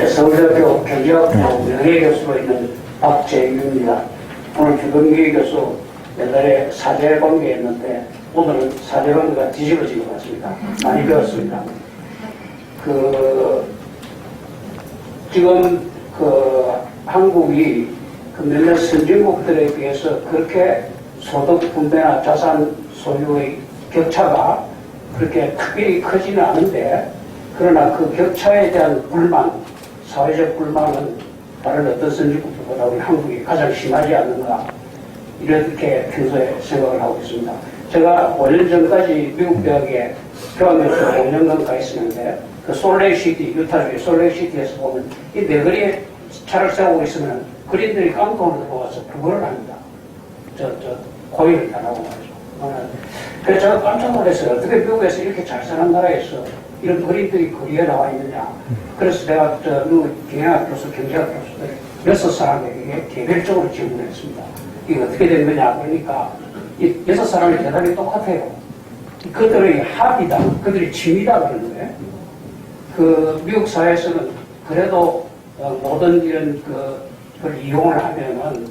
서울대학교 경제학부 명예교수로 있는 박재윤입니다. 오늘 주동기 교수 옛날에 사제관계에 있는데 오늘은 사제관계가 뒤집어진 것 같습니다. 많이 배웠습니다. 지금 한국이 몇몇 선진국들에 비해서 그렇게 소득 분배나 자산 소유의 격차가 그렇게 크게 크지는 않은데, 그러나 그 격차에 대한 불만, 사회적 불만은 다른 어떤 선진국보다 우리 한국이 가장 심하지 않는가, 이렇게 평소에 생각을 하고 있습니다. 제가 5년 전까지 미국 대학에 교환교수로 5년간 가 있었는데, 그 솔레이시티, 유타주의 솔레이시티에서 보면 이 네거리에 차를 세우고 있으면 그린들이 깡통으로 들어와서 그걸 합니다. 고의를 당하고 말이죠. 그래서 제가 깜짝 놀랐어요. 어떻게 미국에서 이렇게 잘 사는 나라에서 이런 그림들이 거리에 나와 있느냐. 그래서 내가 미국 경영학 교수, 경제학 교수들 6사람에게 개별적으로 질문했습니다. 이게 어떻게 된 거냐. 그러니까 이 6사람의 대답이 똑같아요. 그들의 합의다, 그들의 취미다 그러는 거예요. 미국 사회에서는 그래도 모든 이런 그걸 이용을 하면은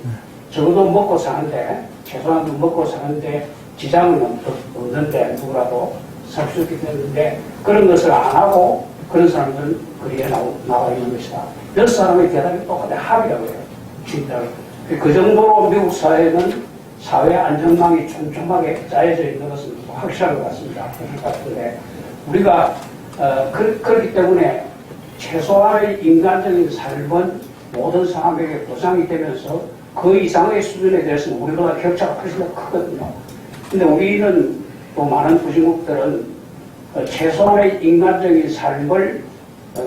적어도 먹고 사는데, 최소한 먹고 사는데 지장은 없는데 누구라도 살 수 있게 되는데, 그런 것을 안 하고 그런 사람들은 거리에 나와 있는 것이다. 6사람의 대답이 똑같아. 합의라고 해요. 진짜. 그 정도로 미국 사회는 사회 안전망이 촘촘하게 짜여져 있는 것은 확실한 것 같습니다. 그런데 우리가 그렇기 때문에 최소한의 인간적인 삶은 모든 사람에게 보장이 되면서 그 이상의 수준에 대해서는 우리보다 격차가 훨씬 더 크거든요. 근데 우리는 또 많은 후진국들은 최소한의 인간적인 삶을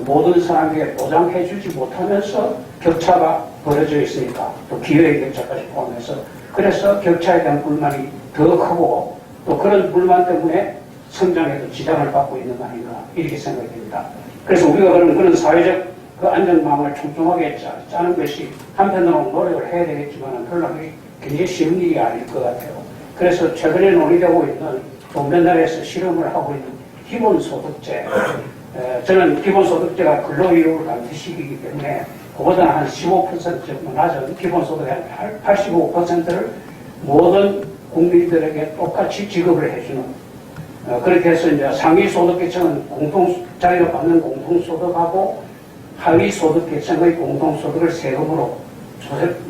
모든 사람에게 보장해 주지 못하면서 격차가 벌어져 있으니까, 또 기회의 격차까지 포함해서, 그래서 격차에 대한 불만이 더 크고, 또 그런 불만 때문에 성장에도 지장을 받고 있는 거 아닌가, 이렇게 생각이 됩니다. 그래서 우리가 그런 사회적 안전망을 촘촘하게 짜는 것이 한편으로는 노력을 해야 되겠지만 별로 굉장히 쉬운 일이 아닐 것 같아요. 그래서 최근에 논의되고 있는, 또 몇 나라에서 실험을 하고 있는 기본소득제, 저는 기본소득제가 근로이율을 감시시키기 때문에 그보다 한 15% 정도 낮은 기본소득의 한 85%를 모든 국민들에게 똑같이 지급을 해주는, 그렇게 해서 이제 상위소득계층은 자기가 받는 공통소득하고 하위소득계층의 공통소득을 세금으로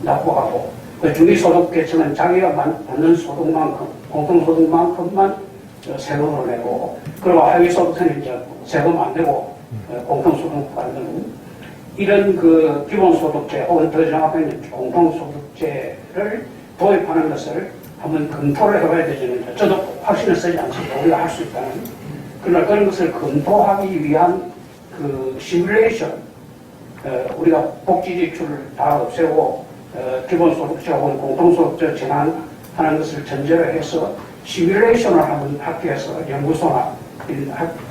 납부하고, 그 중위소득계층은 자기가 받는 소득만큼, 공통소득만큼만 세금으로 내고, 그리고 하위소득은 이제 세금 안 내고 공통소득 받는, 이런 기본소득제 혹은 더 정확하게 공통소득제를 도입하는 것을 한번 검토를 해봐야 되지는, 저도 확신을 쓰지 않습니다. 우리가 할 수 있다는. 그러나 그런 것을 검토하기 위한 시뮬레이션, 우리가 복지지출을 다 없애고 기본소득제 혹은 공통소득제 전환하는 것을 전제로 해서 시뮬레이션을 한번 학교에서, 연구소나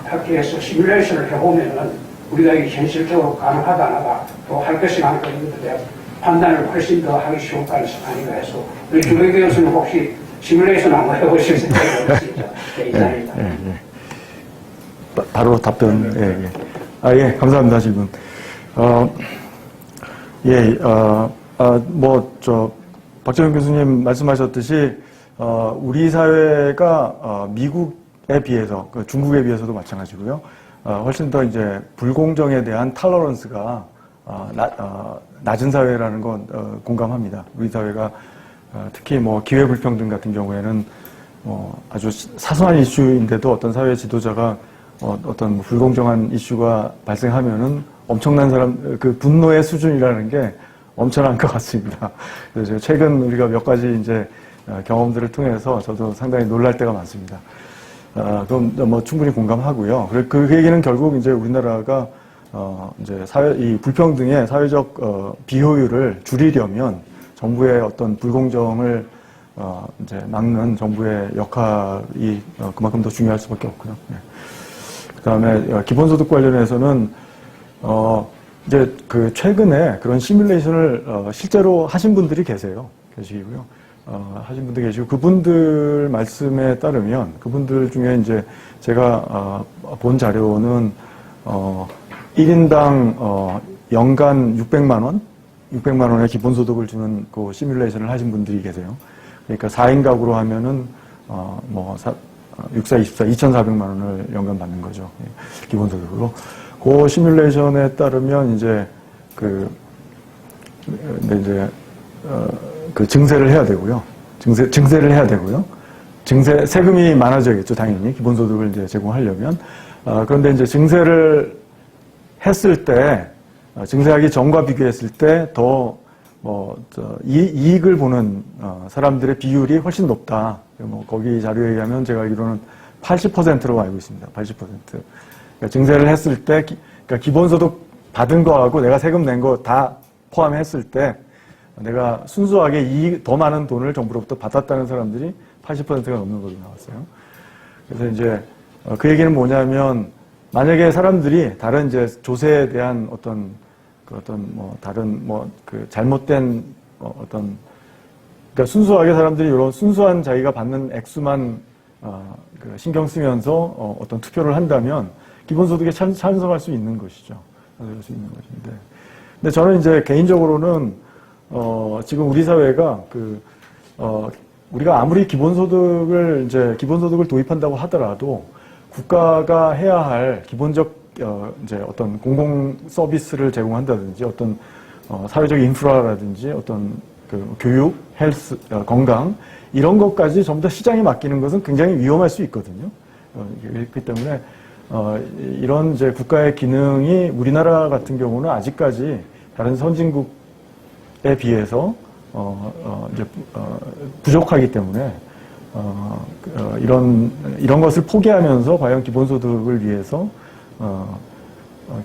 학교에서 시뮬레이션을 해보면은 우리가 이게 현실적으로 가능하다 안 하다, 또 할 것이 많고 있는 것에 대한 판단을 훨씬 더 하기 쉬울 거 아닌가 해서, 우리 주경기 교수는 혹시 시뮬레이션 한번 해보실 생각이 없으시죠? 네, 이상입니다. 바로 답변. 예, 감사합니다, 질문. 박재윤 교수님 말씀하셨듯이, 우리 사회가, 미국에 비해서, 중국에 비해서도 마찬가지고요. 훨씬 더 이제 불공정에 대한 톨러런스가, 낮은 사회라는 건, 공감합니다. 우리 사회가, 특히 기회불평등 같은 경우에는, 아주 사소한 이슈인데도 어떤 사회 지도자가 어떤 불공정한 이슈가 발생하면은 엄청난 분노의 수준이라는 게 엄청난 것 같습니다. 그래서 최근 우리가 몇 가지 이제 경험들을 통해서 저도 상당히 놀랄 때가 많습니다. 그럼 충분히 공감하고요. 그 얘기는 결국 이제 우리나라가 이제 이 불평등의 사회적 비효율을 줄이려면 정부의 어떤 불공정을 이제 막는 정부의 역할이 그만큼 더 중요할 수밖에 없고요. 그다음에 기본소득 관련해서는 이제 최근에 그런 시뮬레이션을 실제로 하신 분들이 계시고요. 하신 분들 계시고, 그분들 말씀에 따르면, 그분들 중에 이제 제가 본 자료는 1인당 연간 600만 원의 기본소득을 주는 그 시뮬레이션을 하신 분들이 계세요. 그러니까 4인 가구로 하면은, 64, 24, 2,400만 원을 연간 받는 거죠. 기본소득으로. 그 시뮬레이션에 따르면 이제 그 증세를 해야 되고요. 증세를 해야 되고요. 세금이 많아져야겠죠, 당연히. 기본소득을 이제 제공하려면. 그런데 이제 증세를 했을 때, 증세하기 전과 비교했을 때 더, 이익을 보는, 사람들의 비율이 훨씬 높다. 거기 자료에 의하면 제가 알기로는 80%라고 알고 있습니다. 80%. 그러니까 증세를 했을 때, 그러니까 기본소득 받은 거하고 내가 세금 낸 거 다 포함했을 때, 내가 순수하게 더 많은 돈을 정부로부터 받았다는 사람들이 80%가 넘는 걸로 나왔어요. 그래서 이제 그 얘기는 뭐냐면 만약에 사람들이 다른 이제 조세에 대한 잘못된 그러니까 순수하게 사람들이 이런 순수한 자기가 받는 액수만 신경 쓰면서 어떤 투표를 한다면 기본소득에 찬성할 수 있는 것이죠. 그럴 수 있는 것인데. 근데 저는 이제 개인적으로는 지금 우리 사회가 우리가 아무리 기본소득을 도입한다고 하더라도 국가가 해야 할 기본적 이제 어떤 공공 서비스를 제공한다든지 어떤 사회적 인프라라든지 어떤 교육, 헬스, 건강 이런 것까지 전부 다 시장에 맡기는 것은 굉장히 위험할 수 있거든요. 그렇기 때문에 이런 이제 국가의 기능이 우리나라 같은 경우는 아직까지 다른 선진국에 비해서 부족하기 때문에 이런 것을 포기하면서 과연 기본소득을 위해서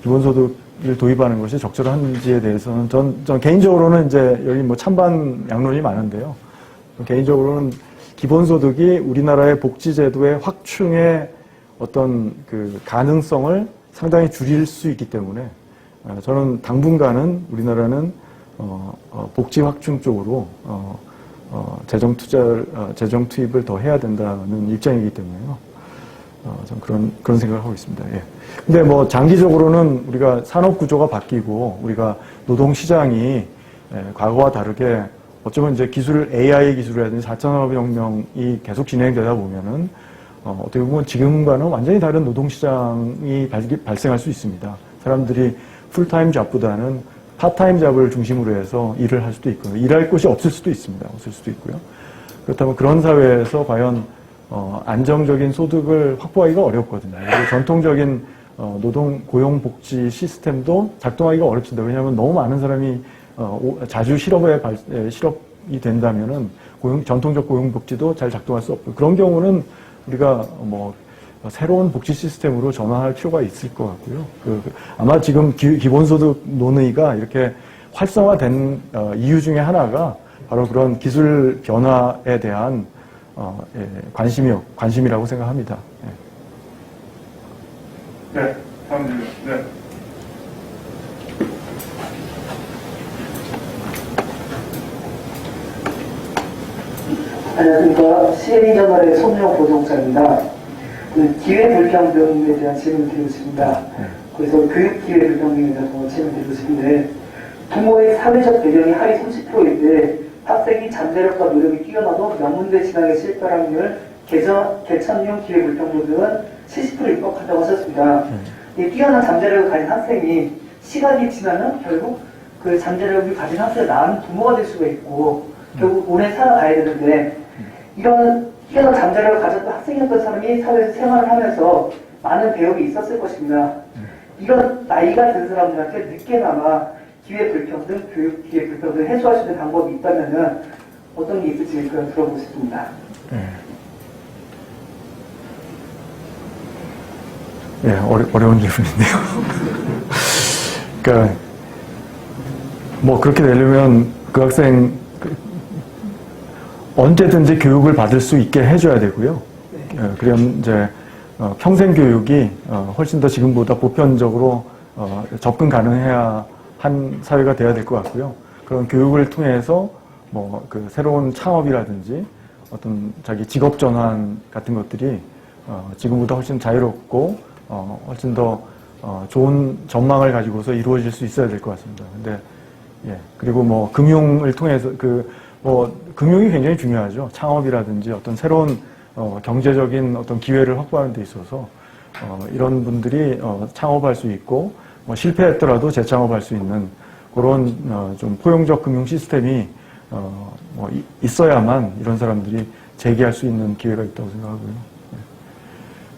기본소득을 도입하는 것이 적절한지에 대해서는 전 개인적으로는 이제 여기 뭐 찬반 양론이 많은데요. 개인적으로는 기본소득이 우리나라의 복지제도의 확충의 어떤 그 가능성을 상당히 줄일 수 있기 때문에 저는 당분간은 우리나라는 복지 확충 쪽으로 재정 투입을 더 해야 된다는 입장이기 때문에요. 저는 그런 생각을 하고 있습니다. 예. 근데 뭐 장기적으로는 우리가 산업 구조가 바뀌고 우리가 노동 시장이 과거와 다르게 어쩌면 이제 AI 기술이라든지 4차 산업혁명이 계속 진행되다 보면은 어떻게 보면 지금과는 완전히 다른 노동 시장이 발생할 수 있습니다. 사람들이 풀타임 잡보다는 파타임 잡을 중심으로 해서 일을 할 수도 있고 일할 곳이 없을 수도 있습니다. 없을 수도 있고요. 그렇다면 그런 사회에서 과연 안정적인 소득을 확보하기가 어렵거든요. 그리고 전통적인 노동 고용복지 시스템도 작동하기가 어렵습니다. 왜냐하면 너무 많은 사람이 자주 실업이 된다면은 전통적 고용복지도 잘 작동할 수 없고 그런 경우는 우리가 새로운 복지 시스템으로 전환할 필요가 있을 것 같고요. 아마 지금 기본소득 논의가 이렇게 활성화된 이유 중에 하나가 바로 그런 기술 변화에 대한 관심이라고 생각합니다. 네, 다음 질문. 네. 안녕하십니까. CN저널의 손명 보도국장입니다. 기회불평등에 대한 질문을 드리고 싶습니다. 그래서 교육기회불평등에 대해서 질문을 드리고 싶은데 부모의 사회적 배경이 하위 30%일 때 학생이 잠재력과 노력이 뛰어나도 명문대 진학에 실패할 확률 개천용 기회불평등은 70% 육박한다고 하셨습니다. 이 뛰어난 잠재력을 가진 학생이 시간이 지나면 결국 그 잠재력을 가진 학생을 낳은 부모가 될 수가 있고 결국 오래 살아가야 되는데 이런 뛰어난 잠재력을 가졌던 학생이었던 사람이 사회에서 생활을 하면서 많은 배움이 있었을 것입니다. 이런 나이가 든 사람들한테 늦게나마 기회불평등, 교육 기회불평등 해소할 수 있는 방법이 있다면 어떤 게 있을지 들어보고 싶습니다. 예, 어려운 질문인데요. 그러니까 그렇게 되려면 그 학생 언제든지 교육을 받을 수 있게 해줘야 되고요. 그럼 이제 평생 교육이 훨씬 더 지금보다 보편적으로 접근 가능해야 한 사회가 돼야 될 것 같고요. 그런 교육을 통해서 그 새로운 창업이라든지 어떤 자기 직업 전환 같은 것들이 지금보다 훨씬 자유롭고 훨씬 더 좋은 전망을 가지고서 이루어질 수 있어야 될 것 같습니다. 근데 예, 그리고 뭐 금융을 통해서 금융이 굉장히 중요하죠. 창업이라든지 어떤 새로운 경제적인 어떤 기회를 확보하는 데 있어서 이런 분들이 창업할 수 있고 뭐 실패했더라도 재창업할 수 있는 그런 좀 포용적 금융 시스템이 있어야만 이런 사람들이 재기할 수 있는 기회가 있다고 생각하고요. 예.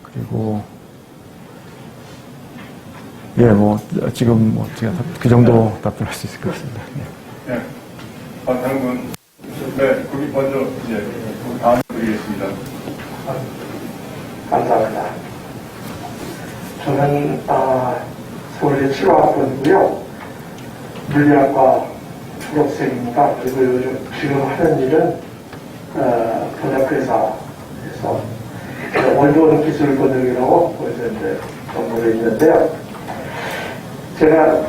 그리고 예, 뭐 지금 제가 그 정도 답변할 수 있을 것 같습니다. 네. 다른 분. 네, 거기 먼저 다음 드리겠습니다. 감사합니다. 저는 서울대 7학번이고요. 물리학과 졸업생입니다. 그리고 요즘 지금 하는 일은 번역회사에서 원본 기술 번역이라고 거기서 이제 업무를 있는데요. 제가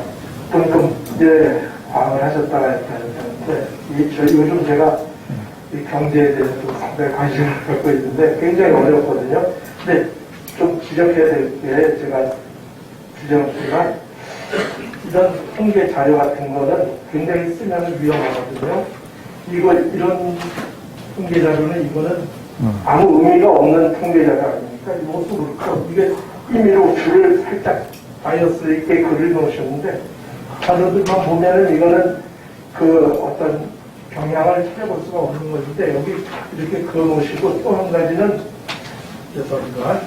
방금 이제 과학을 하셨다가 이렇게 하는데 요즘 제가 이 경제에 대해서 좀 상당히 관심을 갖고 있는데 굉장히 어렵거든요. 근데 좀 지적해야 될 게 제가 지적했지만 이런 통계 자료 같은 거는 굉장히 쓰면 위험하거든요. 이런 통계 자료는 이거는 아무 의미가 없는 통계 자료 아닙니까? 이것도 그렇고 이게 임의로 줄을 살짝 마이너스 있게 글을 넣으셨는데 자료들만 보면은 이거는 그 어떤 경향을 찾아볼 수가 없는 것인데 여기 이렇게 그어놓으시고 또 한 가지는 죄송합니다.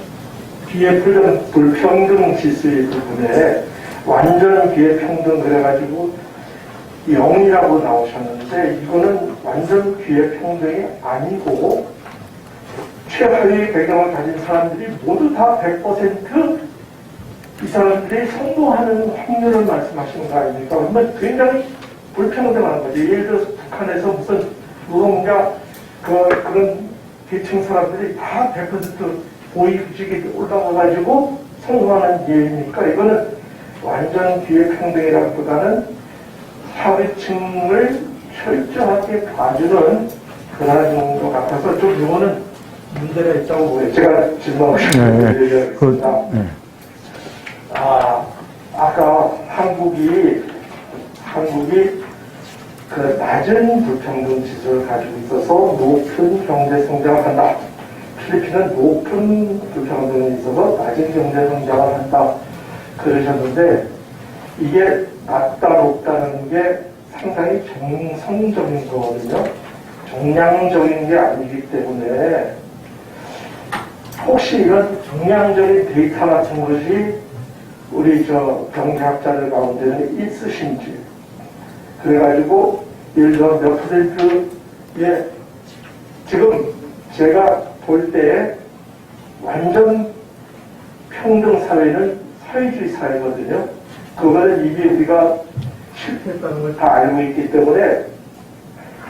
기회 불평등 지수의 부분에 완전 기회 평등 그래가지고 0이라고 나오셨는데 이거는 완전 기회 평등이 아니고 최하위 배경을 가진 사람들이 모두 다 100% 이 사람들이 성공하는 확률을 말씀하시는 거 아닙니까? 그러면 굉장히 불평등한 거죠. 예를 들어서 북한에서 무슨 노동자 그런 계층 사람들이 다 100% 고위직에 올라가가지고 성공하는 예입니까? 이거는 완전 기회평등이라기보다는 하위층을 철저하게 봐주는 그런 정도 같아서 좀 이거는 문제가 있다고 보여요. 제가 질문하고 싶은 얘기하겠습니다. 아까 한국이 그 낮은 불평등 지수를 가지고 있어서 높은 경제 성장을 한다. 필리핀은 높은 불평등이 있어서 낮은 경제 성장을 한다. 그러셨는데 이게 낮다 높다는 게 상당히 정성적인 거거든요. 정량적인 게 아니기 때문에 혹시 이런 정량적인 데이터 같은 것이 우리 경제학자들 가운데는 있으신지 그래가지고 예를 들어 몇 %의 지금 제가 볼 때 완전 평등 사회는 사회주의 사회거든요. 그거는 이미 우리가 실패했다는 걸 다 알고 있기 때문에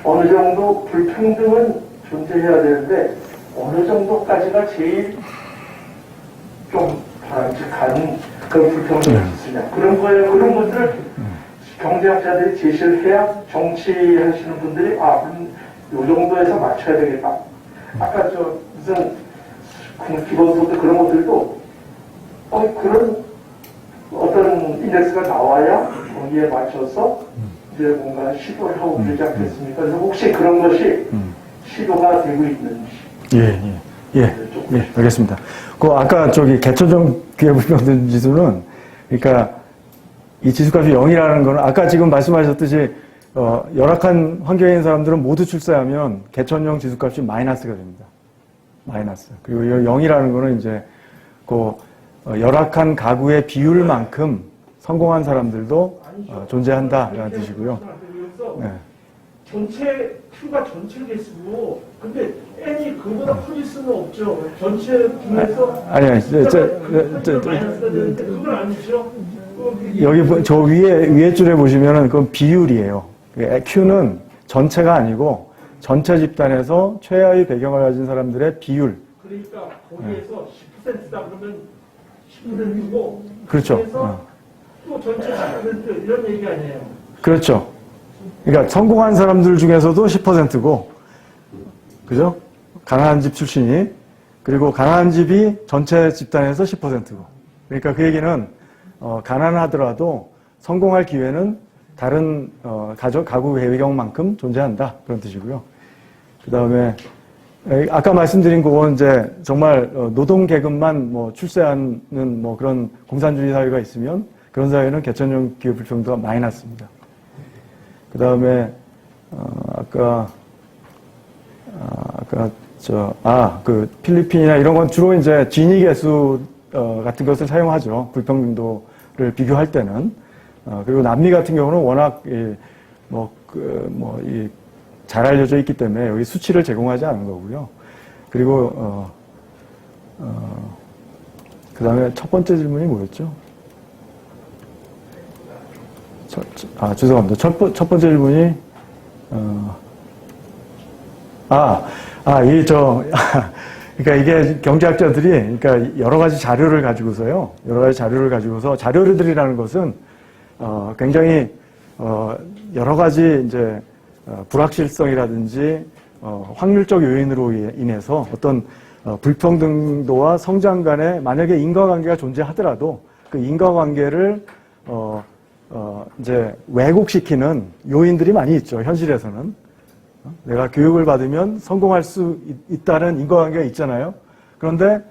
어느 정도 불평등은 존재해야 되는데 어느 정도까지가 제일 좀 바람직한 그런 불평등이 있으냐. 그런 거예요. 그런 분들을 경제학자들이 제시를 해야 정치하시는 분들이 요 정도에서 맞춰야 되겠다. 아까 무슨 기본소득 그런 것들도 그런 어떤 인덱스가 나와야 거기에 맞춰서 이제 뭔가 시도를 하고 그러지 않겠습니까? 그래서 혹시 그런 것이 시도가 되고 있는지. 예, 알겠습니다. 아까 개천적 기회불평등 지수는, 그러니까 이 지수값이 0이라는 거는 아까 지금 말씀하셨듯이, 열악한 환경에 있는 사람들은 모두 출세하면 개천형 지수값이 마이너스가 됩니다. 마이너스. 그리고 0이라는 거는 이제, 열악한 가구의 비율만큼 성공한 사람들도 존재한다라는 뜻이고요. 네. 전체 Q가 전체 개수고 근데 N이 그보다 커질 수는 없죠. 전체 중에서 마이너스가 되는데 그건 아니죠. 여기 저 위에 줄에 보시면은 그건 비율이에요. Q는 전체가 아니고 전체 집단에서 최하위 배경을 가진 사람들의 비율. 그러니까 거기에서 10%다 그러면 10%고 그렇죠. 그래서 또 전체 10% 이런 얘기 아니에요. 그렇죠. 그러니까 성공한 사람들 중에서도 10%고, 그죠? 가난한 집 출신이, 그리고 가난한 집이 전체 집단에서 10%고. 그러니까 그 얘기는 가난하더라도 성공할 기회는 다른 가구 배경만큼 존재한다 그런 뜻이고요. 그 다음에 아까 말씀드린 그건 이제 정말 노동 계급만 뭐 출세하는 뭐 그런 공산주의 사회가 있으면 그런 사회는 개천형 기회 불평등가 많이 났습니다. 그 다음에 그 필리핀이나 이런 건 주로 이제 지니 계수 같은 것을 사용하죠. 불평등도를 비교할 때는. 그리고 남미 같은 경우는 워낙 잘 알려져 있기 때문에 여기 수치를 제공하지 않은 거고요. 그리고 그 다음에 첫 번째 질문이 뭐였죠? 죄송합니다. 첫 번째 질문이 그러니까 이게 경제학자들이 그러니까 여러 가지 자료를 가지고서요. 자료들이라는 것은 굉장히 여러 가지 이제 불확실성이라든지 확률적 요인으로 인해서 어떤 불평등도와 성장 간에 만약에 인과관계가 존재하더라도 그 인과관계를 이제 왜곡시키는 요인들이 많이 있죠. 현실에서는 내가 교육을 받으면 성공할 수 있다는 인과관계가 있잖아요. 그런데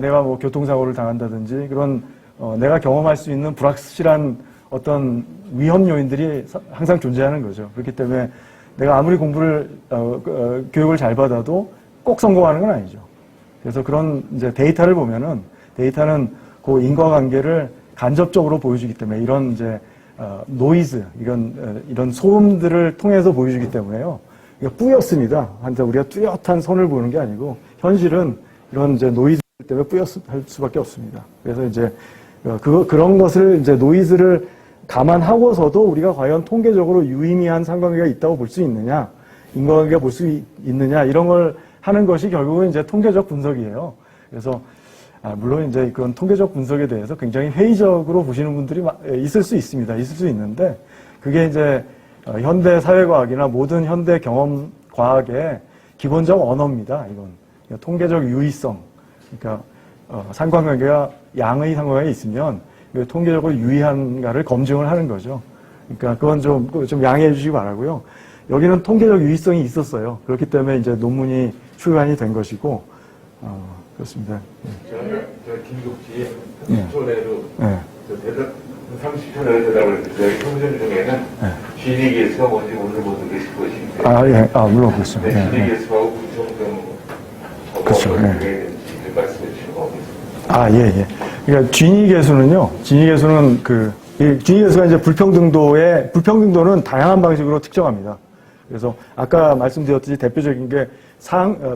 내가 교통사고를 당한다든지 그런 내가 경험할 수 있는 불확실한 어떤 위험 요인들이 항상 존재하는 거죠. 그렇기 때문에 내가 아무리 교육을 잘 받아도 꼭 성공하는 건 아니죠. 그래서 그런 이제 데이터를 보면은 데이터는 그 인과관계를 간접적으로 보여주기 때문에 이런 이제 노이즈 이런 소음들을 통해서 보여주기 때문에요. 이거 뿌옇습니다. 한데 우리가 뚜렷한 선을 보는 게 아니고 현실은 이런 이제 노이즈 때문에 뿌옇할 수밖에 없습니다. 그래서 이제 그런 것을 이제 노이즈를 감안하고서도 우리가 과연 통계적으로 유의미한 상관관계가 있다고 볼 수 있느냐, 인과관계가 볼 수 있느냐 이런 걸 하는 것이 결국은 이제 통계적 분석이에요. 그래서 물론 이제 그런 통계적 분석에 대해서 굉장히 회의적으로 보시는 분들이 있을 수 있습니다. 있을 수 있는데 그게 이제 현대 사회과학이나 모든 현대 경험 과학의 기본적 언어입니다. 이건 통계적 유의성. 그러니까 상관관계가 양의 상관관계가 있으면 통계적으로 유의한가를 검증을 하는 거죠. 그러니까 그건 좀 양해해 주시기 바라고요. 여기는 통계적 유의성이 있었어요. 그렇기 때문에 이제 논문이 출간이 된 것이고 그렇습니다. 저 김국지 초내로 대답 30초 내로 대답을 했어요. 평전 중에는 진위 계수가 뭔지 오늘 못 계실 것인데. 물론 그렇습니다. 진위 계수하고 불평등 그렇죠. 말씀해 주시고 오겠습니다. 예. 그러니까 진위 계수는요. 진위 계수는 진위 계수가 이제 불평등도는 다양한 방식으로 측정합니다. 그래서 아까 말씀드렸듯이 대표적인 게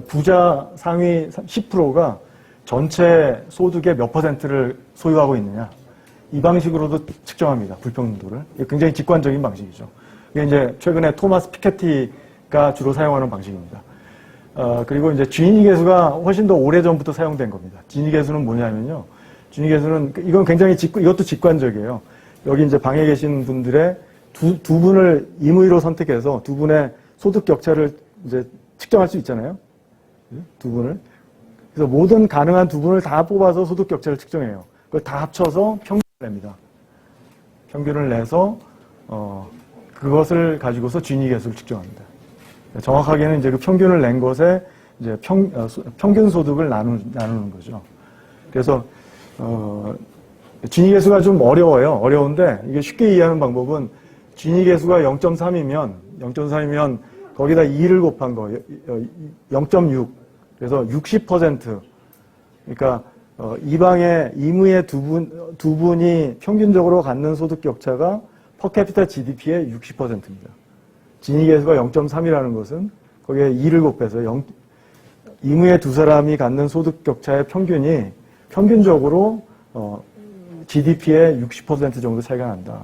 부자 상위 10%가 전체 소득의 몇 %를 소유하고 있느냐. 이 방식으로도 측정합니다. 불평등도를. 이게 굉장히 직관적인 방식이죠. 이게 이제 최근에 토마스 피케티가 주로 사용하는 방식입니다. 그리고 이제 지니 계수가 훨씬 더 오래전부터 사용된 겁니다. 지니 계수는 뭐냐면요. 지니 계수는 이건 굉장히 이것도 직관적이에요. 여기 이제 방에 계신 분들의 두 분을 임의로 선택해서 두 분의 소득 격차를 이제 측정할 수 있잖아요. 두 분을. 그래서 모든 가능한 두 분을 다 뽑아서 소득 격차를 측정해요. 그걸 다 합쳐서 평균을 냅니다. 평균을 내서 그것을 가지고서 지니 계수를 측정합니다. 정확하게는 이제 그 평균을 낸 것에 이제 평균 소득을 나누는 거죠. 그래서 지니 계수가 좀 어려운데 이게 쉽게 이해하는 방법은 지니 계수가 0.3이면 거기다 2를 곱한 거 0.6. 그래서 60%. 그러니까 임의의 두 분이 평균적으로 갖는 소득 격차가 퍼캐피타 GDP의 60%입니다. 지니 계수가 0.3이라는 것은 거기에 2를 곱해서 임의의 두 사람이 갖는 소득 격차의 평균이 평균적으로 GDP의 60% 정도 차이가 난다.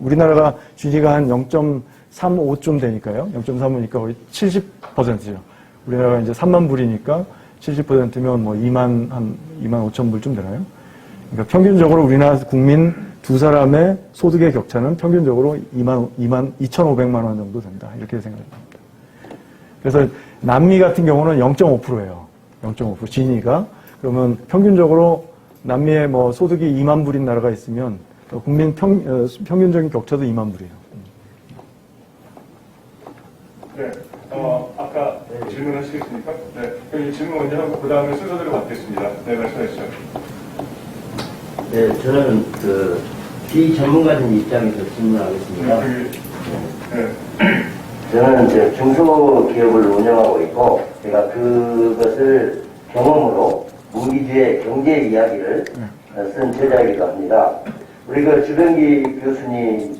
우리나라가 GDP가 한 0.35쯤 되니까요. 0.35니까 거의 70%죠. 우리나라가 이제 3만 불이니까 70%면 뭐 2만 5천 불쯤 되나요? 그러니까 평균적으로 우리나라 국민 두 사람의 소득의 격차는 평균적으로 2,500만 원 정도 된다. 이렇게 생각합니다. 그래서 남미 같은 경우는 0.5%예요. 0.5%. 지니가. 그러면 평균적으로 남미에 뭐 소득이 2만 불인 나라가 있으면 국민 평균적인 격차도 2만 불이에요. 네, 아까 질문하시겠습니까? 네, 이 질문 먼저 하고 그 다음에 순서대로 받겠습니다. 네, 말씀하시죠. 네, 저는 그 비전문가적인 입장에서 질문하겠습니다. 네. 저는 이제 중소기업을 운영하고 있고, 제가 그것을 경험으로 무기주의 경제 이야기를 쓴 저자이기도 합니다. 우리 그 주병기 교수님,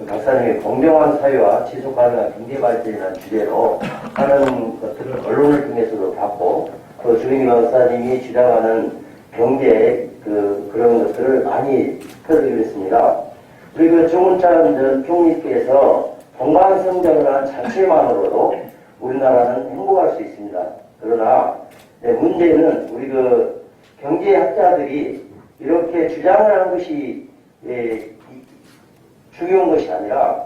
박사님의 공정한 사회와 지속 가능한 경제 발전이라는 주제로 하는 것들을 언론을 통해서도 봤고, 그 주병기 박사님이 주장하는 경제 그런 것들을 많이 펴드리겠습니다. 우리 그 정운찬 전 총리께서 동반성장을 한 자체만으로도 우리나라는 행복할 수 있습니다. 그러나 문제는 우리 그 경제학자들이 이렇게 주장을 하는 것이 중요한 것이 아니라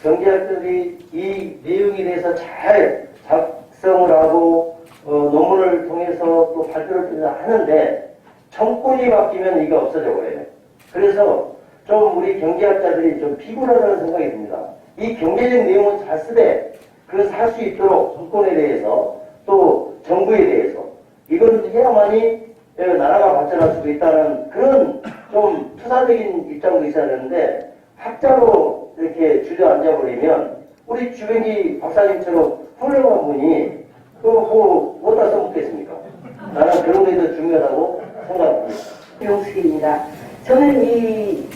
경제학자들이 이 내용에 대해서 잘 작성을 하고 논문을 통해서 또 발표를 하는데 정권이 바뀌면 이게 없어져 버려요. 그래서 좀 우리 경제학자들이 좀 피곤하다는 생각이 듭니다. 이 경제적 내용은 잘 쓰되 그래서 할 수 있도록 정권에 대해서 또 정부에 대해서 이것을 해야만이 나라가 발전할 수도 있다는 그런 좀 투사적인 입장도 있어야 되는데 학자로 이렇게 주저앉아버리면 우리 주병기 박사님처럼 훌륭한 분이 어디다 써먹겠습니까? 나는 그런 게 더 중요하다고 생각합니다. 용숙입니다. 저는 이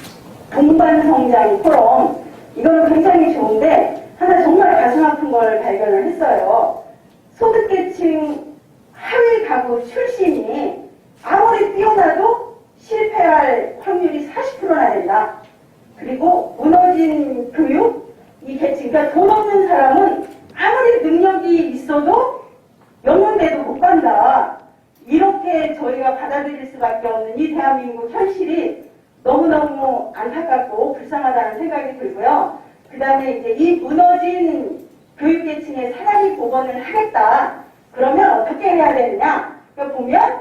동반성장 포럼 이거는 굉장히 좋은데 하나 정말 가슴 아픈 걸 발견을 했어요. 소득계층 하위 가구 출신이 아무리 뛰어나도 실패할 확률이 40%나 된다. 그리고 무너진 교육, 이 계층, 그러니까 돈 없는 사람은 아무리 능력이 있어도 영문대도 못 간다. 이렇게 저희가 받아들일 수밖에 없는 이 대한민국 현실이 너무너무 안타깝고 불쌍하다는 생각이 들고요. 그 다음에 이제 이 무너진 교육계층의 사다리 복원을 하겠다. 그러면 어떻게 해야 되느냐? 그러니까 보면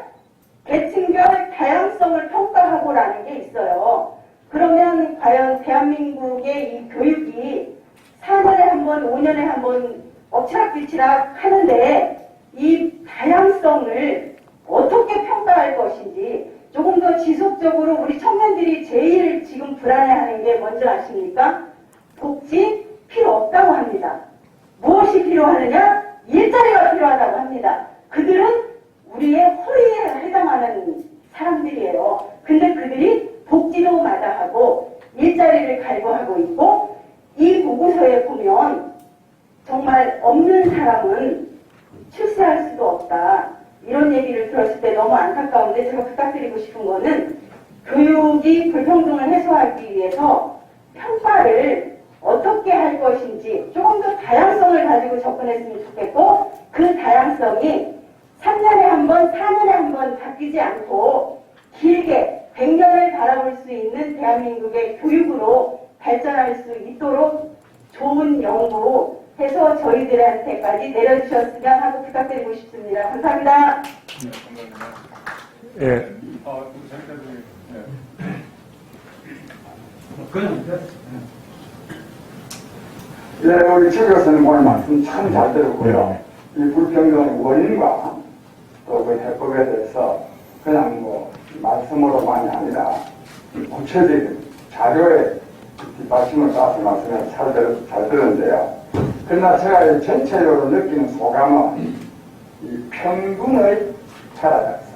계층별 다양성을 평가하고라는 게 있어요. 그러면 과연 대한민국의 이 교육이 4년에 한 번, 5년에 한 번 엎치락뒤치락 하는데 이 다양성을 어떻게 평가할 것인지 조금 더 지속적으로 우리 청년들이 제일 지금 불안해하는 게 뭔지 아십니까? 복지 필요 없다고 합니다. 무엇이 필요하느냐? 일자리가 필요하다고 합니다. 그들은 우리의 허리에 해당하는 사람들이에요. 근데 그들이 복지도 마다하고 일자리를 갈구하고 있고 이 보고서에 보면 정말 없는 사람은 출세할 수도 없다. 이런 얘기를 들었을 때 너무 안타까운데 제가 부탁드리고 싶은 거는 교육이 불평등을 해소하기 위해서 평가를 어떻게 할 것인지 조금 더 다양성을 가지고 접근했으면 좋겠고 그 다양성이 3년에 한 번, 4년에 한 번 바뀌지 않고 길게 100년을 바라볼 수 있는 대한민국의 교육으로 발전할 수 있도록 좋은 연구해서 저희들한테까지 내려주셨으면 하고 부탁드리고 싶습니다. 감사합니다. 네, 감사합니다. 예. 네, 우리 최 교수님 오늘 말씀 참 잘 들었고요. 이 불평등의 원인과 또 그 해법에 대해서 그냥 뭐 말씀으로만이 아니라 구체적인 자료에 뒷받침을 따서 말씀을 잘 들었는데요. 그러나 제가 전체적으로 느끼는 소감은 이 평균의 차라였어.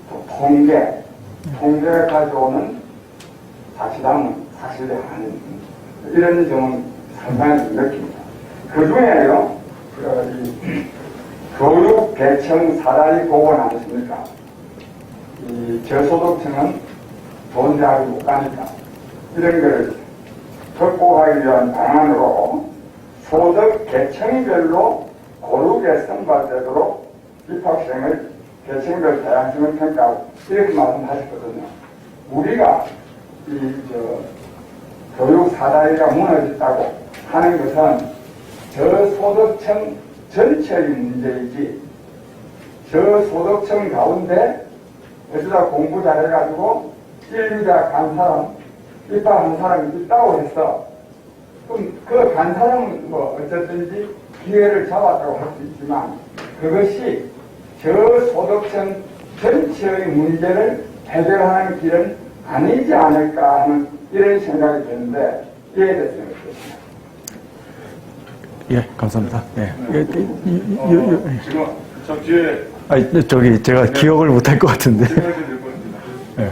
또 통계가 가져오는 사실은 사실이 아닌 이런 점은 상당히 느낍니다. 그 중에요, 교육 계층 사다리 복원 아니십니까? 이 저소득층은 좋은 대학을 못 가니까 이런 걸 극복하기 위한 방안으로 소득 계층별로 고르게 선발되도록 입학생을 계층별 다양성을 평가하고 이렇게 말씀하셨거든요. 우리가 교육 사다리가 무너졌다고 하는 것은 저소득층 전체의 문제이지 저소득층 가운데 어쩌다 공부 잘해가지고 1, 2대 간 사람, 입학한 사람이 있다고 했어. 그럼 그 간 사람은 뭐 어쨌든지 기회를 잡았다고 할 수 있지만 그것이 저소득층 전체의 문제를 해결하는 길은 아니지 않을까 하는 이런 생각이 드는데 이에 대해서 어떻습니까? 예, 감사합니다. 예. 지금 저 뒤에 아니, 저기 제가 기억을 못할 것 같은데. 질문을 좀 드릴 것 같습니다. 네.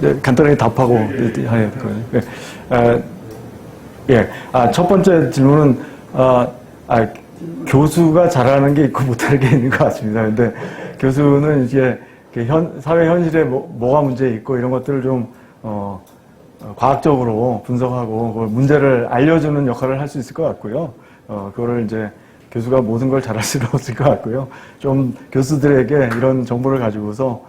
네, 간단하게 답하고 해야 될 거예요. 예. 첫 번째 질문은 교수가 잘하는 게 있고 못하는 게 있는 것 같습니다. 근데 교수는 이제 사회 현실에 뭐가 문제 있고 이런 것들을 좀 과학적으로 분석하고 그걸 문제를 알려주는 역할을 할 수 있을 것 같고요. 그거를 이제 교수가 모든 걸 잘할 수는 없을 것 같고요. 좀 교수들에게 이런 정보를 가지고서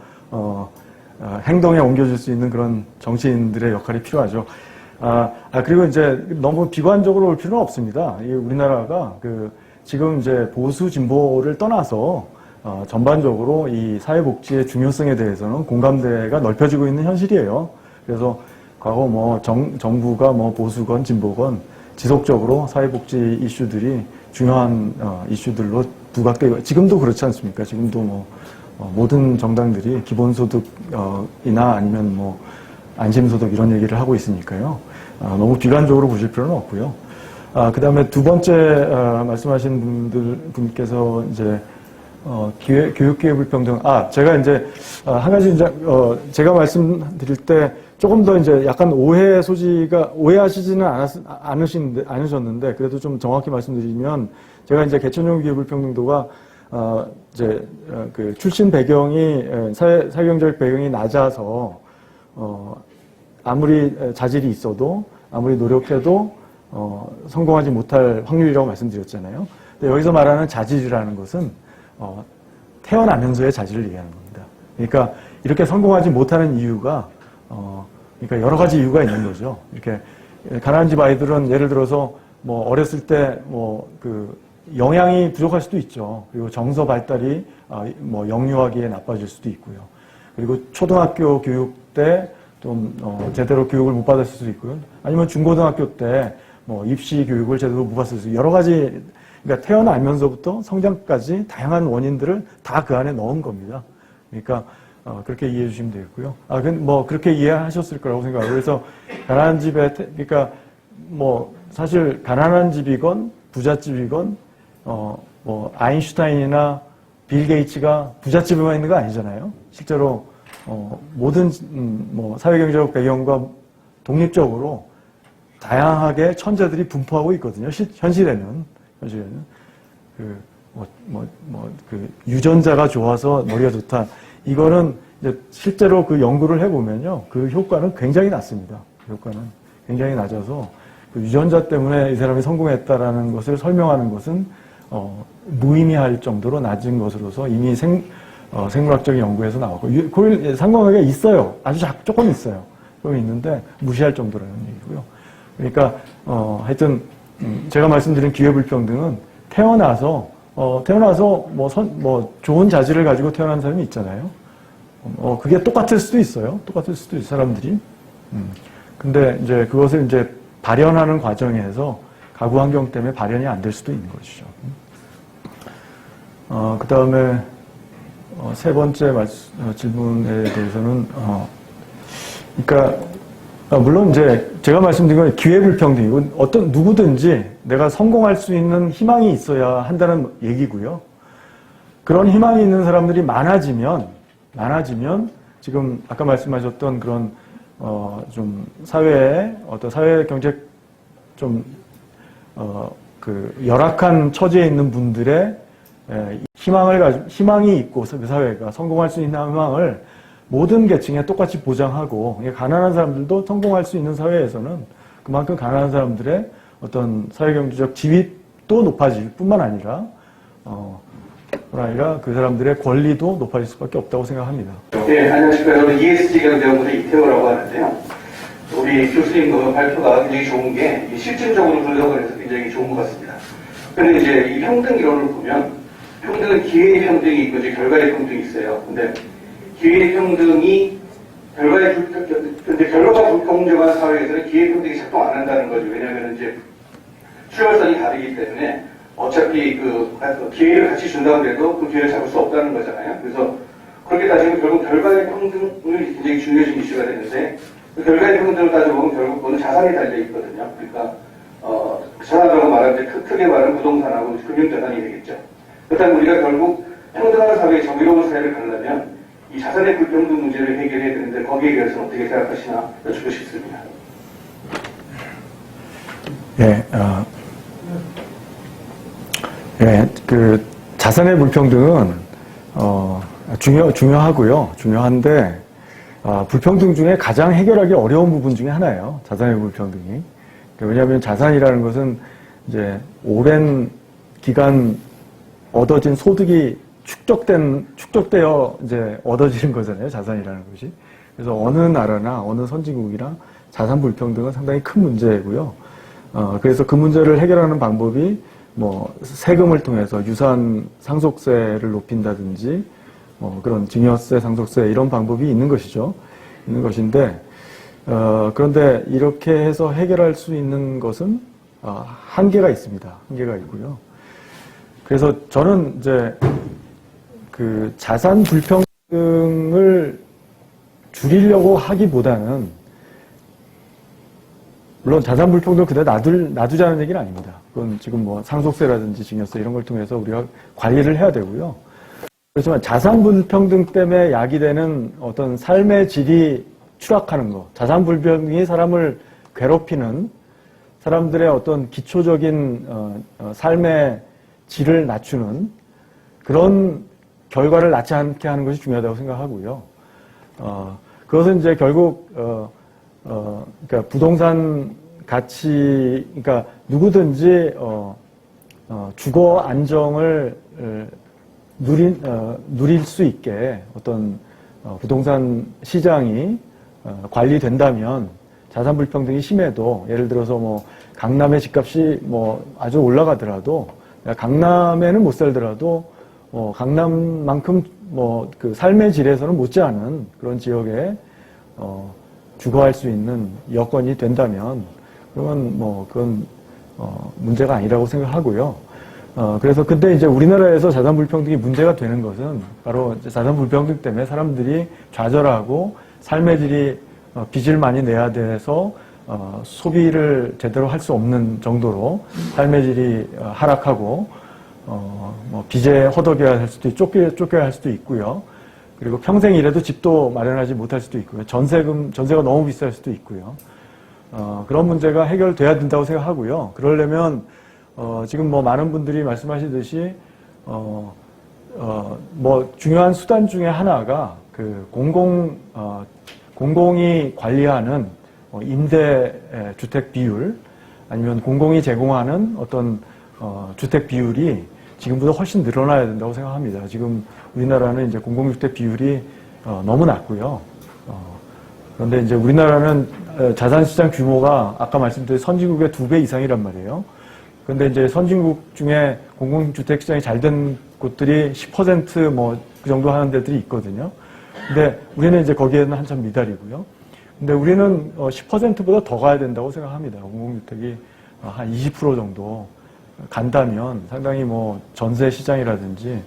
행동에 옮겨줄 수 있는 그런 정치인들의 역할이 필요하죠. 그리고 이제 너무 비관적으로 올 필요는 없습니다. 우리나라가 지금 이제 보수 진보를 떠나서 전반적으로 이 사회복지의 중요성에 대해서는 공감대가 넓혀지고 있는 현실이에요. 그래서 과거 정부가 보수건 진보건 지속적으로 사회복지 이슈들이 중요한 이슈들로 부각되고 지금도 그렇지 않습니까? 지금도 모든 정당들이 기본소득이나 아니면 안심소득 이런 얘기를 하고 있으니까요. 너무 비관적으로 보실 필요는 없고요. 그 다음에 두 번째 말씀하신 분께서 이제 교육계의 불평등. 제가 이제 한 가지 이제 제가 말씀드릴 때 조금 더 이제 약간 오해하시지는 않으셨는데 그래도 좀 정확히 말씀드리면 제가 이제 개천용 교육 불평등도가 이제 출신 배경이 사회경제적 배경이 낮아서 아무리 자질이 있어도 아무리 노력해도 성공하지 못할 확률이라고 말씀드렸잖아요. 근데 여기서 말하는 자질이라는 것은 태어나면서의 자질을 얘기하는 겁니다. 그러니까 이렇게 성공하지 못하는 이유가 그러니까 여러 가지 이유가 있는 거죠. 이렇게 가난한 집 아이들은 예를 들어서 어렸을 때 영양이 부족할 수도 있죠. 그리고 정서 발달이 영유아기에 나빠질 수도 있고요. 그리고 초등학교 교육 때 좀 제대로 교육을 못 받았을 수도 있고요. 아니면 중고등학교 때 입시 교육을 제대로 못 받았을 수도 있고 여러 가지 그러니까 태어나면서부터 성장까지 다양한 원인들을 다 그 안에 넣은 겁니다. 그러니까 그렇게 이해해 주시면 되겠고요. 그렇게 이해하셨을 거라고 생각하고 그래서 가난한 집에 그러니까 사실 가난한 집이건 부잣집이건 아인슈타인이나 빌 게이츠가 부잣집에만 있는 거 아니잖아요. 실제로 모든 사회경제적 배경과 독립적으로 다양하게 천재들이 분포하고 있거든요. 현실에는 유전자가 좋아서 머리가 좋다. 이거는 이제 실제로 연구를 해보면요, 효과는 굉장히 낮습니다. 효과는 굉장히 낮아서 유전자 때문에 이 사람이 성공했다라는 것을 설명하는 것은 무의미할 정도로 낮은 것으로서 이미 생물학적인 연구에서 나왔고 상관관계가 있어요. 아주 조금 있어요. 조금 있는데 무시할 정도라는 얘기고요. 그러니까 하여튼 제가 말씀드린 기회불평등은 태어나서 좋은 자질을 가지고 태어난 사람이 있잖아요. 그게 똑같을 수도 있어요. 사람들이. 근데 이제 그것을 이제 발현하는 과정에서 가구 환경 때문에 발현이 안 될 수도 있는 것이죠. 그 다음에 세 번째 질문에 대해서는 그러니까 물론 이제 제가 말씀드린 건 기회불평등이고 누구든지 내가 성공할 수 있는 희망이 있어야 한다는 얘기고요. 그런 희망이 있는 사람들이 많아지면 지금 아까 말씀하셨던 그런 좀 사회에 사회 경제 열악한 처지에 있는 분들의 희망이 있고 그 사회가 성공할 수 있는 희망을 모든 계층에 똑같이 보장하고 가난한 사람들도 성공할 수 있는 사회에서는 그만큼 가난한 사람들의 사회경제적 지위도 높아질 뿐만 아니라 그 사람들의 권리도 높아질 수밖에 없다고 생각합니다. 네, 안녕하십니까. 저는 ESG 경제연구소 이태호라고 하는데요. 우리 교수님 발표가 굉장히 좋은 게 실질적으로 분석을 해서 굉장히 좋은 것 같습니다. 그런데 이제 이 평등 이론을 보면 평등은 기회의 평등이 있고 이제 결과의 평등이 있어요. 근데 기회평등이 결과가 불공정한 사회에서는 기회평등이 작동 안 한다는 거죠. 왜냐하면 이제 출발선이 다르기 때문에 어차피 그 기회를 같이 준다고 해도 그 기회를 잡을 수 없다는 거잖아요. 그래서 그렇게 따지면 결국 결과의 평등을 굉장히 중요해진 이슈가 되는데 그 결과의 평등을 따져보면 결국 그거는 자산이 달려 있거든요. 그러니까 자산이라고 말할 때 크게 말하면 부동산하고 금융자산이 되겠죠. 그렇다면 우리가 결국 평등한 사회, 정의로운 사회를 가려면 이 자산의 불평등 문제를 해결해야 되는데 거기에 대해서는 어떻게 생각하시나 여쭙고 싶습니다. 그 자산의 불평등은 중요하고요. 중요한데 불평등 중에 가장 해결하기 어려운 부분 중에 하나예요. 자산의 불평등이. 왜냐하면 자산이라는 것은 이제 오랜 기간 얻어진 소득이 축적되어 이제 얻어지는 거잖아요. 자산이라는 것이. 그래서 어느 나라나 어느 선진국이나 자산 불평등은 상당히 큰 문제고요. 그래서 그 문제를 해결하는 방법이 뭐 세금을 통해서 유산 상속세를 높인다든지 그런 증여세, 상속세 이런 방법이 있는 것이죠. 있는 것인데 그런데 이렇게 해서 해결할 수 있는 것은 한계가 있습니다. 한계가 있고요. 그래서 저는 이제 그 자산 불평등을 줄이려고 하기보다는 물론 자산 불평등 그대로 놔두자는 얘기는 아닙니다. 그건 지금 뭐 상속세라든지 증여세 이런 걸 통해서 우리가 관리를 해야 되고요. 그렇지만 자산 불평등 때문에 야기되는 어떤 삶의 질이 추락하는 것, 자산 불평등이 사람을 괴롭히는 사람들의 어떤 기초적인 삶의 질을 낮추는 그런 결과를 낳지 않게 하는 것이 중요하다고 생각하고요. 그것은 이제 결국 그러니까 부동산 가치, 그러니까 누구든지 주거 안정을 누릴 수 있게 어떤 부동산 시장이 관리된다면 자산 불평등이 심해도 예를 들어서 뭐 강남의 집값이 뭐 아주 올라가더라도 강남에는 못 살더라도 강남만큼 뭐 그 삶의 질에서는 못지않은 그런 지역에 주거할 수 있는 여건이 된다면 그건 뭐 그건 문제가 아니라고 생각하고요. 그래서 근데 이제 우리나라에서 자산 불평등이 문제가 되는 것은 바로 자산 불평등 때문에 사람들이 좌절하고 삶의 질이 빚을 많이 내야 돼서 소비를 제대로 할 수 없는 정도로 삶의 질이 하락하고 뭐 빚에 허덕여야 할 수도 쫓겨야 할 수도 있고요. 그리고 평생 일해도 집도 마련하지 못할 수도 있고요. 전세가 너무 비쌀 수도 있고요. 그런 문제가 해결돼야 된다고 생각하고요. 그러려면 지금 뭐 많은 분들이 말씀하시듯이 뭐 중요한 수단 중에 하나가 그 공공이 관리하는 임대 주택 비율 아니면 공공이 제공하는 어떤 주택 비율이 지금보다 훨씬 늘어나야 된다고 생각합니다. 지금 우리나라는 이제 공공주택 비율이 너무 낮고요. 그런데 이제 우리나라는 자산시장 규모가 아까 말씀드린 선진국의 2배 이상이란 말이에요. 그런데 이제 선진국 중에 공공주택 시장이 잘 된 곳들이 10% 뭐 그 정도 하는 데들이 있거든요. 근데 우리는 이제 거기에는 한참 미달이고요. 근데 우리는 10%보다 더 가야 된다고 생각합니다. 공공주택이 한 20% 정도 간다면 상당히 뭐 전세 시장이라든지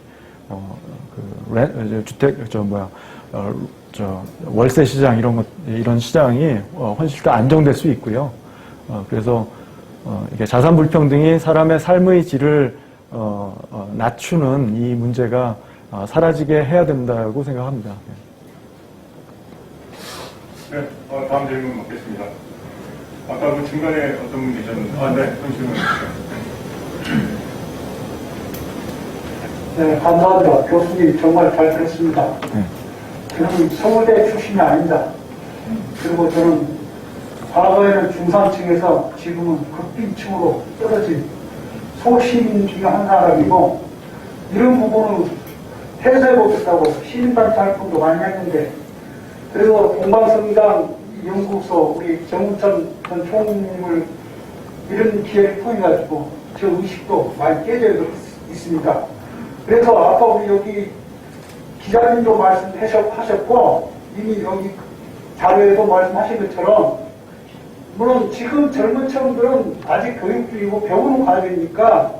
월세 시장 이런 시장이 훨씬 더 안정될 수 있고요. 그래서 이게 자산 불평등이 사람의 삶의 질을 낮추는 이 문제가 사라지게 해야 된다고 생각합니다. 네, 다음 질문 받겠습니다. 아까 그 중간에 어떤 분 계셨는데, 네, 질문 주시죠. 네, 감사합니다. 교수님 정말 잘 들었습니다. 저는 서울대 출신이 아닙니다. 그리고 저는 과거에는 중산층에서 지금은 극빈층으로 떨어진 소시민 중에 한 사람이고 이런 부분은 해소해보겠다고 시민단체 활동도 많이 했는데 그리고 공방성당 연구소 우리 정우천 전 총님을 이런 기회를 통해가지고 저 의식도 많이 깨져 있습니다. 그래서 아까 우리 여기 기자님도 말씀하셨고 이미 여기 자료에도 말씀하신 것처럼 물론 지금 젊은 층들은 아직 교육 중이고 배우는 과정이니까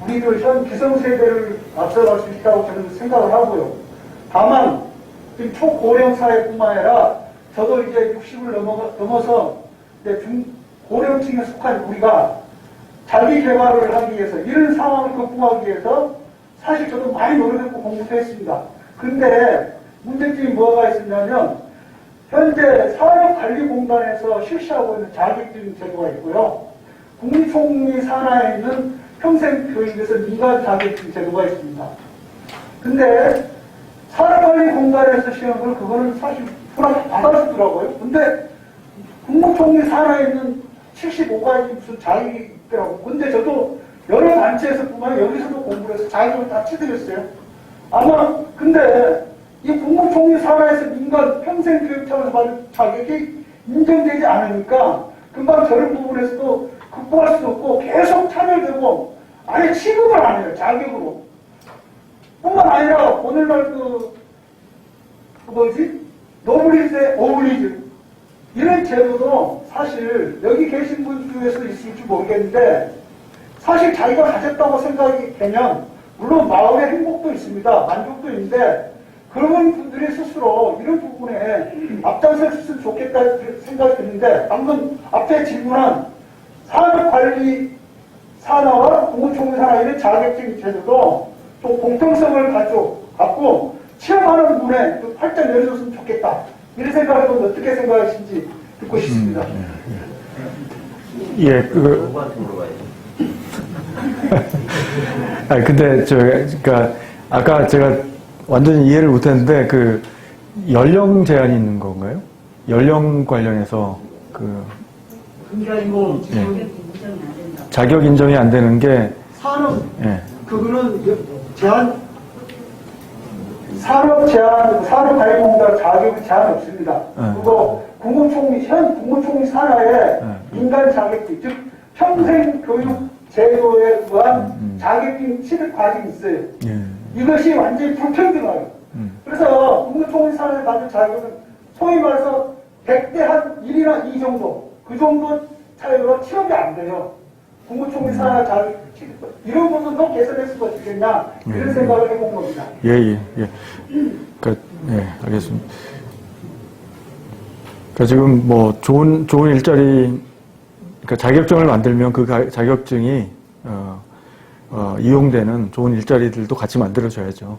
우리들 현 기성세대를 앞서갈 수 있다고 저는 생각을 하고요. 다만 지금 초고령 사회뿐만 아니라 저도 이제 60을 넘어서 이제 고령층에 속한 우리가 자기 개발을 하기 위해서 이런 상황을 극복하기 위해서 사실 저도 많이 노력했고 공부도 했습니다. 근데 문제점이 뭐가 있었냐면 현재 산업관리공단에서 실시하고 있는 자격증 제도가 있고요. 국무총리 산하에 있는 평생교육에서 민간 자격증 제도가 있습니다. 근데 산업관리공단에서 시험을 그거는 사실 불안하게 받아주더라고요. 근데 국무총리 산하에 있는 75가지 무슨 자격이 있더라고요. 근데 저도 여러 단체에서 보면 여기서도 공부를 해서 자격을 다 취득했어요. 아마 근데 이 국무총리 산하에서 민간 평생교육청에서 받은 자격이 인정되지 않으니까 금방 저런 부분에서도 극복할 수 없고 계속 차별되고 아예 취급을 안 해요. 자격으로. 뿐만 아니라 오늘날 노블리즈의 오블리즈 이런 제도도 사실 여기 계신 분 중에서 있을지 모르겠는데 사실 자기가 가졌다고 생각이 되면 물론 마음의 행복도 있습니다. 만족도 있는데 그런 분들이 스스로 이런 부분에 앞장섰으면 좋겠다 생각이 드는데 방금 앞에 질문한 산업관리 산하와 국무총리 산하에 있는 자격증 제도도 좀 공평성을 갖고 취업하는 분에 좀 활짝 열어줬으면 좋겠다. 이런 생각을 좀 어떻게 생각하시는지 듣고 싶습니다. 예, 아니, 근데, 그니까, 아까 제가 완전히 이해를 못했는데, 그, 연령 제한이 있는 건가요? 연령 관련해서, 자격 인정이 안 되는 게, 그거는 산업관리공단 자격 제한 없습니다. 그리고 현 국무총리 산하에 민간 자격증, 즉 평생교육 제도에 의한 자격증 취득 과정이 있어요. 이것이 완전히 불평등해요. 그래서 국무총리 산하에 받은 자격은 소위 말해서 100대 한 1이나 2 정도, 그 정도 차이로 취업이 안 돼요. 국무총리 산하 자격 취득. 이런 부분도 개선했을 것 같겠냐, 이런 생각을 해본 겁니다. 예. 알겠습니다. 지금 뭐 좋은 일자리, 그러니까 자격증을 만들면 그 자격증이 이용되는 좋은 일자리들도 같이 만들어줘야죠.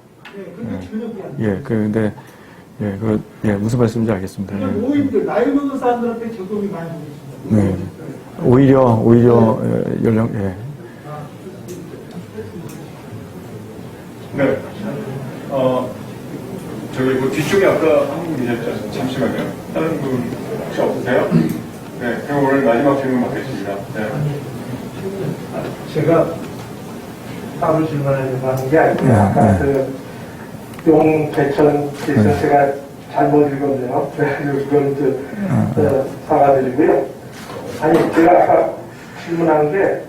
근데 무슨 말씀인지 알겠습니다. 노인들, 나이 먹은 사람들한테 적용이 많이 되겠습니다. 오히려 연령, 네. 저기 뭐 뒤쪽에 아까 한 분 계셨죠? 잠시만요. 다른 분 혹시 없으세요? 네. 그럼 오늘 마지막 질문 받겠습니다. 네. 제가 따로 질문하려고 하는 게 아니고요. 아까 용대천 기선 제가 잘못 읽었네요. 그건 사과드리고요. 아니, 제가 아까 질문한 게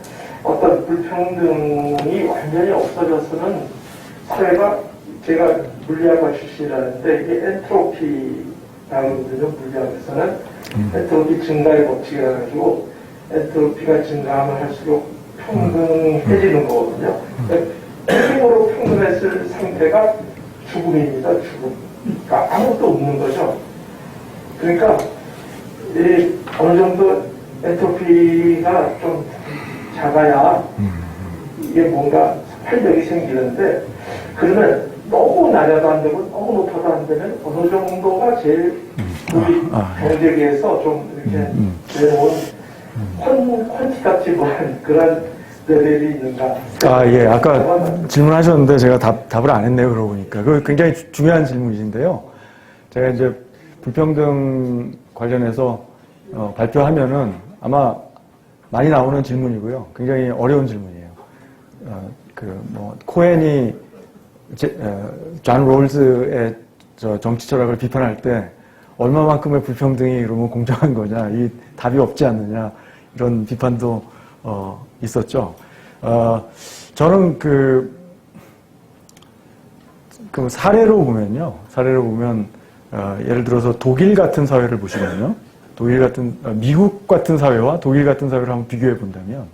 어떤 불평등이 완전히 없어져서는 사회가, 제가 물리학과 출신이라는데 이게 엔트로피라는 거거든요. 물리학에서는 엔트로피 증가의 법칙이라 가지고 엔트로피가 증가하면 할수록 평등해지는 거거든요. 힘으로 평등했을 상태가 죽음입니다. 죽음. 그러니까 아무것도 없는 거죠. 그러니까 어느 정도 엔트로피가 좀 작아야 이게 뭔가 활력이 생기는데, 그러면 너무 낮아도 안 되고 너무 높아도 안 되면 어느 정도가 제일 우리 경제계에서 좀 이렇게 내놓은 퀀티타티브한 그런 레벨이 있는가? 아까 질문하셨는데 제가 답을 안 했네요. 그러고 보니까. 그 굉장히 중요한 질문이신데요. 제가 이제 불평등 관련해서 발표하면은 아마 많이 나오는 질문이고요. 굉장히 어려운 질문이에요. 코엔이 존 롤즈의 정치 철학을 비판할 때 얼마만큼의 불평등이 그러면 공정한 거냐, 이 답이 없지 않느냐, 이런 비판도 있었죠. 저는 그 사례로 보면요. 사례로 보면 예를 들어서 독일 같은 사회를 보시면요. 미국 같은 사회와 독일 같은 사회를 한번 비교해 본다면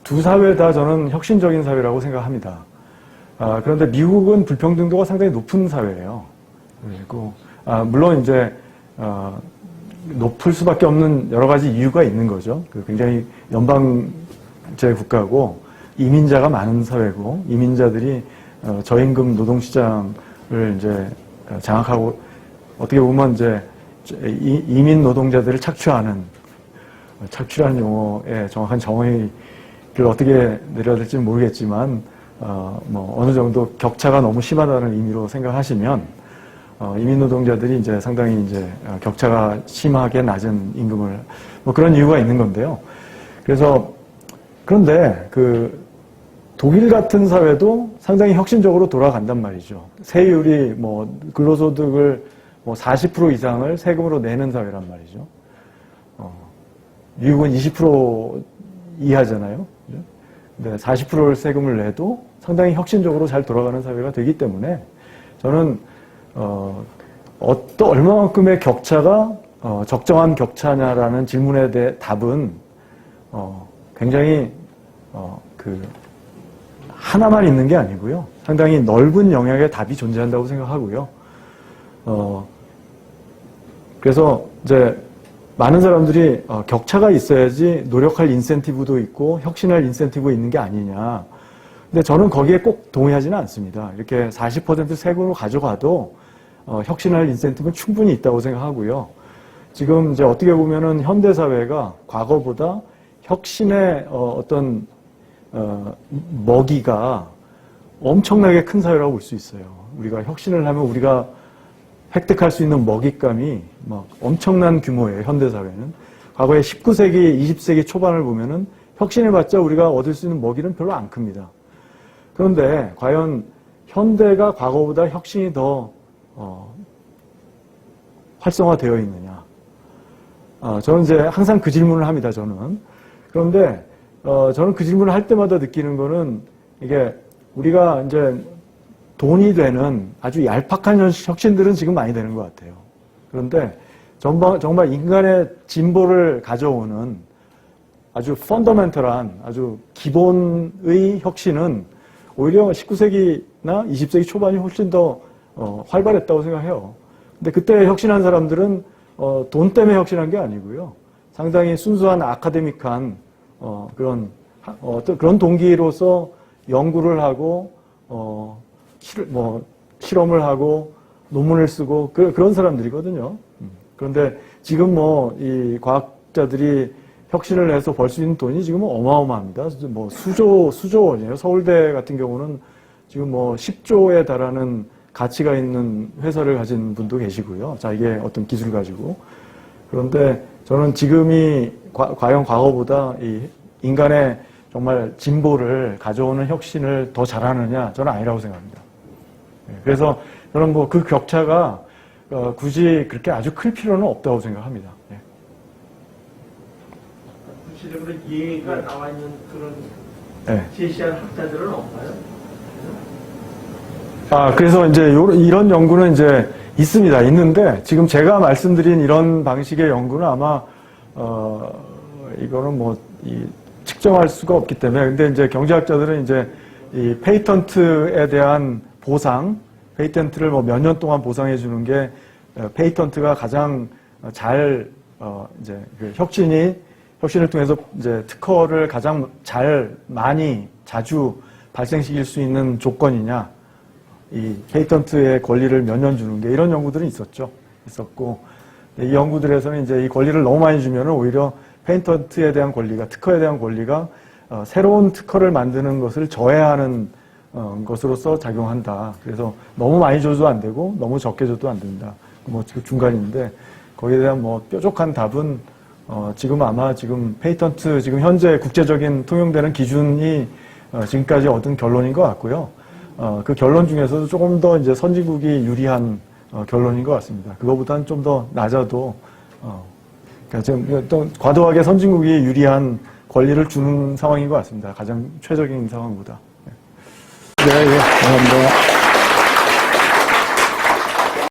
두 사회 다 저는 혁신적인 사회라고 생각합니다. 그런데 미국은 불평등도가 상당히 높은 사회예요. 그리고 물론 이제 높을 수밖에 없는 여러 가지 이유가 있는 거죠. 굉장히 연방제 국가고 이민자가 많은 사회고 이민자들이 저임금 노동시장을 이제 장악하고 어떻게 보면 이제 이민 노동자들을 착취라는 용어의 정확한 정의를 어떻게 내려야 될지 모르겠지만 뭐 어느 정도 격차가 너무 심하다는 의미로 생각하시면 이민 노동자들이 이제 상당히 이제 격차가 심하게 낮은 임금을 뭐 그런 이유가 있는 건데요. 그런데 그 독일 같은 사회도 상당히 혁신적으로 돌아간단 말이죠. 세율이 뭐 근로소득을 뭐 40% 이상을 세금으로 내는 사회란 말이죠. 미국은 20% 이하잖아요. 근데 40%를 세금을 내도 상당히 혁신적으로 잘 돌아가는 사회가 되기 때문에 저는 얼마만큼의 격차가 적정한 격차냐라는 질문에 대해 답은 굉장히 하나만 있는 게 아니고요. 상당히 넓은 영역의 답이 존재한다고 생각하고요. 그래서 이제 많은 사람들이 격차가 있어야지 노력할 인센티브도 있고 혁신할 인센티브가 있는 게 아니냐. 근데 저는 거기에 꼭 동의하지는 않습니다. 이렇게 40% 세금으로 가져가도 혁신할 인센티브는 충분히 있다고 생각하고요. 지금 이제 어떻게 보면은 현대 사회가 과거보다 혁신의 어떤 먹이가 엄청나게 큰 사회라고 볼 수 있어요. 우리가 혁신을 하면 우리가 획득할 수 있는 먹잇감이 막 엄청난 규모예요. 현대 사회는. 과거에 19세기, 20세기 초반을 보면은 혁신해봤자 우리가 얻을 수 있는 먹이는 별로 안 큽니다. 그런데 과연 현대가 과거보다 혁신이 더 활성화되어 있느냐? 저는 이제 항상 그 질문을 합니다. 저는. 그런데 저는 그 질문을 할 때마다 느끼는 거는 이게 우리가 이제 돈이 되는 아주 얄팍한 혁신들은 지금 많이 되는 것 같아요. 그런데 정말 인간의 진보를 가져오는 아주 펀더멘털한 아주 기본의 혁신은 오히려 19세기나 20세기 초반이 훨씬 더 활발했다고 생각해요. 근데 그때 혁신한 사람들은 돈 때문에 혁신한 게 아니고요. 상당히 순수한 아카데믹한 그런 동기로서 연구를 하고 실험을 하고 논문을 쓰고 그런 사람들이거든요. 그런데 지금 이 과학자들이 혁신을 해서 벌 수 있는 돈이 지금 어마어마합니다. 뭐 수조 원이에요. 서울대 같은 경우는 지금 10조에 달하는 가치가 있는 회사를 가진 분도 계시고요. 자기의 어떤 기술 가지고. 그런데 저는 지금이 과연 과거보다 이 인간의 정말 진보를 가져오는 혁신을 더 잘하느냐? 저는 아니라고 생각합니다. 그래서 저는 그 격차가 굳이 그렇게 아주 클 필요는 없다고 생각합니다. 구체적으로 예가 나와 있는 그런 제시한 학자들은 없나요? 그래서 이제 이런 연구는 이제 있습니다. 있는데 지금 제가 말씀드린 이런 방식의 연구는 아마 이거는 측정할 수가 없기 때문에 근데 이제 경제학자들은 이제 이 페이턴트에 대한 보상, 페이턴트를 몇 년 동안 보상해 주는 게 페이턴트가 가장 잘 이제 혁신을 통해서 이제 특허를 가장 자주 발생시킬 수 있는 조건이냐. 이 페이턴트의 권리를 몇 년 주는 게 이런 연구들은 있었고 이 연구들에서는 이제 이 권리를 너무 많이 주면은 오히려 페이턴트에 대한 권리가 특허에 대한 권리가 새로운 특허를 만드는 것을 저해하는 것으로서 작용한다. 그래서 너무 많이 줘도 안 되고 너무 적게 줘도 안 된다. 중간인데 거기에 대한 뾰족한 답은 지금 페이턴트 지금 현재 국제적인 통용되는 기준이 지금까지 얻은 결론인 것 같고요. 그 결론 중에서도 조금 더 이제 선진국이 유리한 결론인 것 같습니다. 그거보다는 좀 더 낮아도 그러니까 지금 또 과도하게 선진국이 유리한 권리를 주는 상황인 것 같습니다. 가장 최적인 상황보다. 네, 감사합니다.